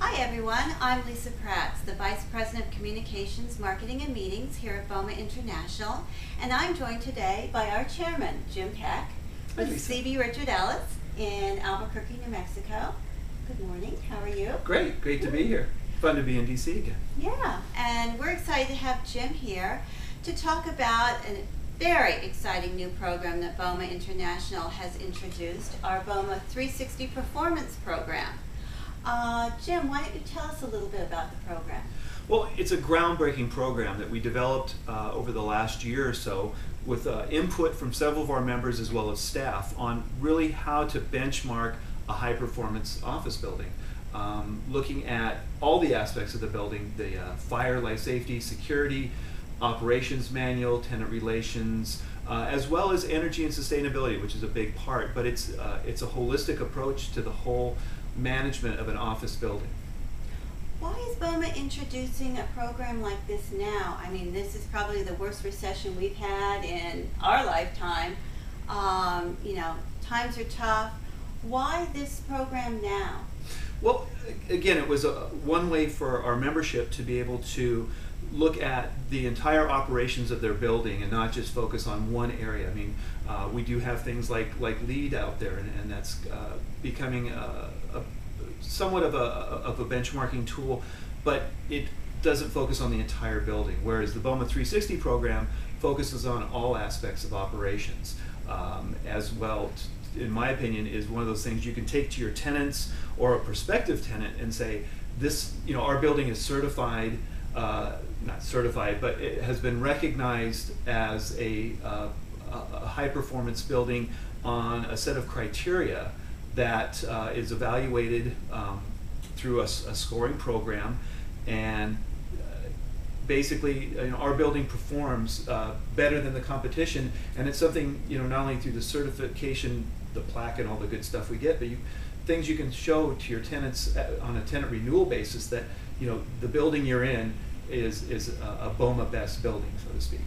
Hi everyone, I'm Lisa Pratt, the Vice President of Communications, Marketing and Meetings here at BOMA International, and I'm joined today by our chairman, Jim Peck, with CB Richard Ellis in Albuquerque, New Mexico. Good morning, how are you? Great to be here. Fun to be in DC again. Yeah, and we're excited to have Jim here to talk about a very exciting new program that BOMA International has introduced, our BOMA 360 Performance Program. Jim, why don't you tell us a little bit about the program? Well, it's a groundbreaking program that we developed over the last year or so with input from several of our members as well as staff on really how to benchmark a high-performance office building. Looking at all the aspects of the building, the fire, life safety, security, operations manual, tenant relations, as well as energy and sustainability, which is a big part, but it's a holistic approach to the whole management of an office building. Why is BOMA introducing a program like this now? I mean, this is probably the worst recession we've had in our lifetime. You know, times are tough. Why this program now? Well, again, it was one way for our membership to be able to look at the entire operations of their building and not just focus on one area. I mean, we do have things like LEED out there, and that's becoming somewhat of a benchmarking tool, but it doesn't focus on the entire building, whereas the BOMA 360 program focuses on all aspects of operations. As well, in my opinion, is one of those things you can take to your tenants or a prospective tenant and say, this, you know, our building is certified, not certified, but it has been recognized as a high performance building on a set of criteria that is evaluated through a scoring program, and basically, you know, our building performs better than the competition, and it's something, you know, not only through the certification, the plaque and all the good stuff we get, but things you can show to your tenants on a tenant renewal basis that, you know, the building you're in is a BOMA best building, so to speak.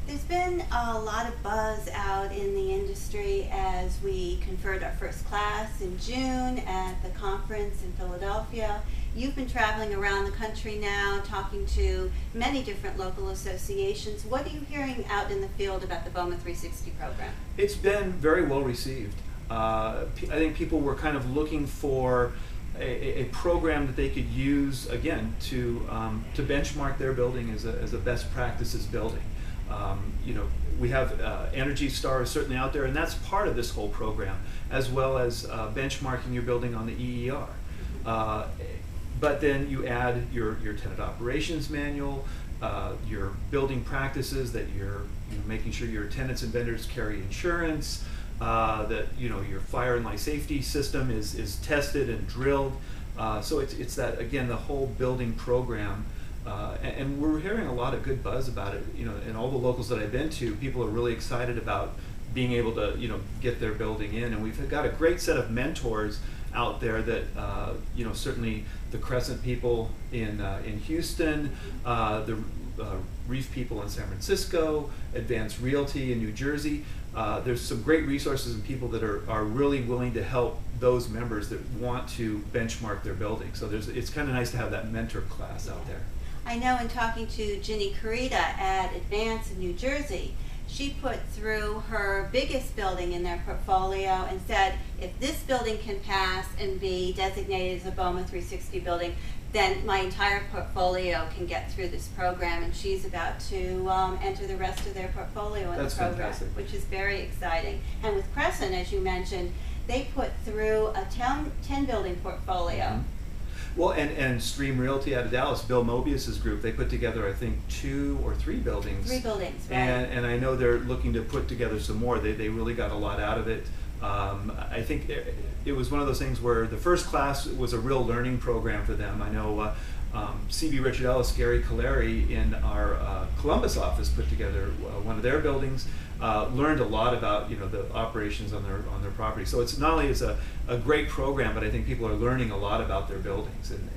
There's been a lot of buzz out in the industry as we conferred our first class in June at the conference in Philadelphia. You've been traveling around the country now, talking to many different local associations. What are you hearing out in the field about the BOMA 360 program? It's been very well received. I think people were kind of looking for a program that they could use, again, to benchmark their building as a best practices building. You know, we have Energy Star is certainly out there, and that's part of this whole program, as well as benchmarking your building on the EER. But then you add your tenant operations manual, your building practices, that you're making sure your tenants and vendors carry insurance, that, you know, your fire and life safety system is tested and drilled. So it's that, again, the whole building program. And we're hearing a lot of good buzz about it. You know, in all the locals that I've been to, people are really excited about being able to, you know, get their building in. And we've got a great set of mentors out there that, you know, certainly the Crescent people in Houston, the Reef people in San Francisco, Advanced Realty in New Jersey. There's some great resources and people that are really willing to help those members that want to benchmark their building. So it's kind of nice to have that mentor class out there. I know in talking to Ginny Carita at Advance in New Jersey, she put through her biggest building in their portfolio and said, if this building can pass and be designated as a BOMA 360 building, then my entire portfolio can get through this program, and she's about to enter the rest of their portfolio in the program, fantastic. Which is very exciting. And with Crescent, as you mentioned, they put through a 10 building portfolio. Mm-hmm. Well, and Stream Realty out of Dallas, Bill Mobius's group, they put together, I think, 2 or 3 buildings. 3 buildings, right. And I know they're looking to put together some more. They really got a lot out of it. I think it was one of those things where the first class was a real learning program for them. I know CB Richard Ellis, Gary Caleri in our Columbus office put together one of their buildings. Learned a lot about, you know, the operations on their property. So it's not only is a great program, but I think people are learning a lot about their buildings, and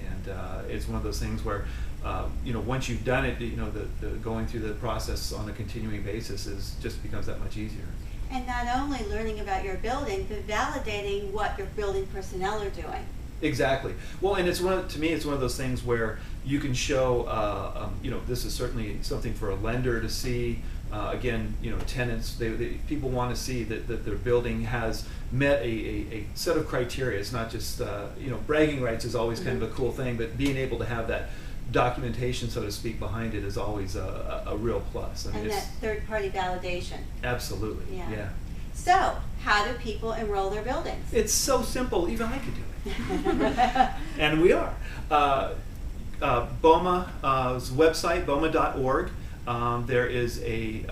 it's one of those things where you know, once you've done it, you know, the going through the process on a continuing basis just becomes that much easier. And not only learning about your building, but validating what your building personnel are doing. Exactly. Well, and it's to me, it's one of those things where you can show, this is certainly something for a lender to see. Again, tenants, people want to see that their building has met a set of criteria. It's not just, bragging rights is always kind of a cool thing, but being able to have that documentation, so to speak, behind it is always a real plus. I mean, and that third-party validation. Absolutely, yeah. So, how do people enroll their buildings? It's so simple, even I could do it. And we are. BOMA's website, BOMA.org. There is a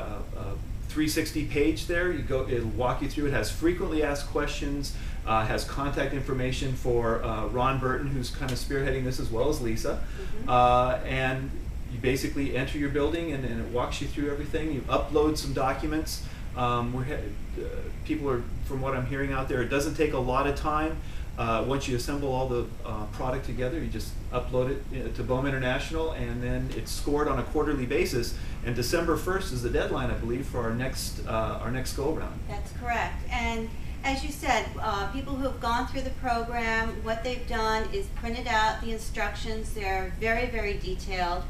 360 page there. It'll walk you through. It has frequently asked questions, has contact information for Ron Burton, who's kind of spearheading this, as well as Lisa. And you basically enter your building, and it walks you through everything. You upload some documents. People are, from what I'm hearing out there, it doesn't take a lot of time. Once you assemble all the product together, you just upload it to BOMA International, and then it's scored on a quarterly basis. And December 1st is the deadline, I believe, for our next go-around. That's correct. And as you said, people who have gone through the program, what they've done is printed out the instructions. They're very, very detailed.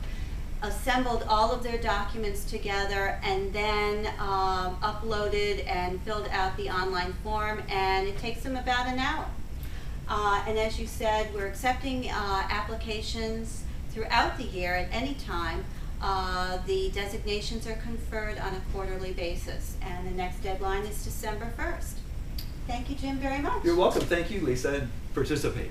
Assembled all of their documents together, and then uploaded and filled out the online form, and it takes them about an hour. And as you said, we're accepting applications throughout the year at any time. The designations are conferred on a quarterly basis, and the next deadline is December 1st. Thank you, Jim, very much. You're welcome. Thank you, Lisa, and participate.